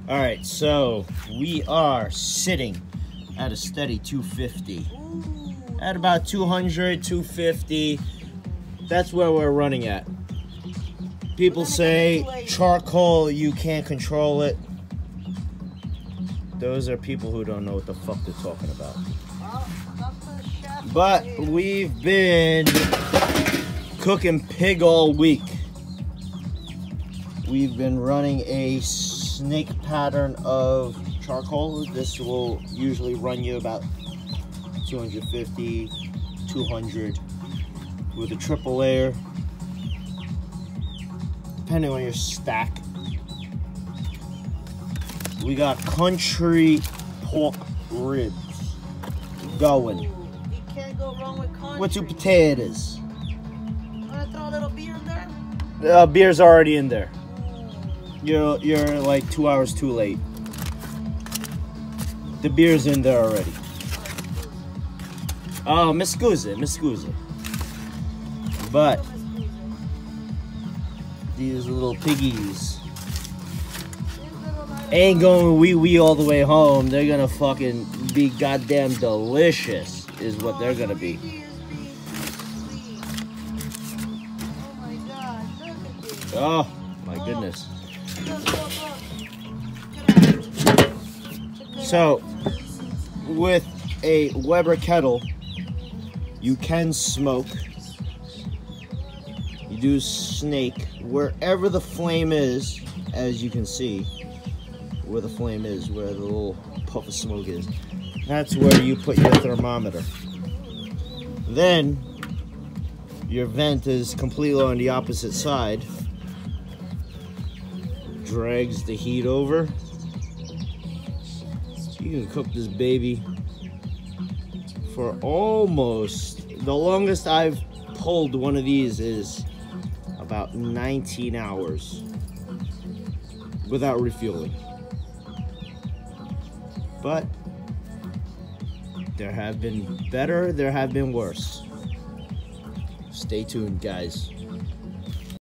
All right, so we are sitting at a steady 250. At about 200, 250, that's where we're running at. People say charcoal, you can't control it. Those are people who don't know what the fuck they're talking about. But we've been cooking pig all week. We've been running a snake pattern of charcoal. This will usually run you about 250, 200 with a triple layer, depending on your stack. We got country pork ribs going. You can't go wrong with country. With 2 potatoes. Wanna throw a little beer in there? Beer's already in there. You're like 2 hours too late. The beer's in there already. Oh, mi scusi. But these little piggies ain't going wee all the way home. They're gonna fucking be goddamn delicious, is what they're gonna be. Oh my goodness. So, with a Weber kettle, you can smoke. You do snake wherever the flame is, as you can see, where the flame is, where the little puff of smoke is. That's where you put your thermometer. Then, your vent is completely on the opposite side. Drags the heat over. You can cook this baby for almost, the longest I've pulled one of these is about 19 hours without refueling. But there have been better, there have been worse. Stay tuned, guys.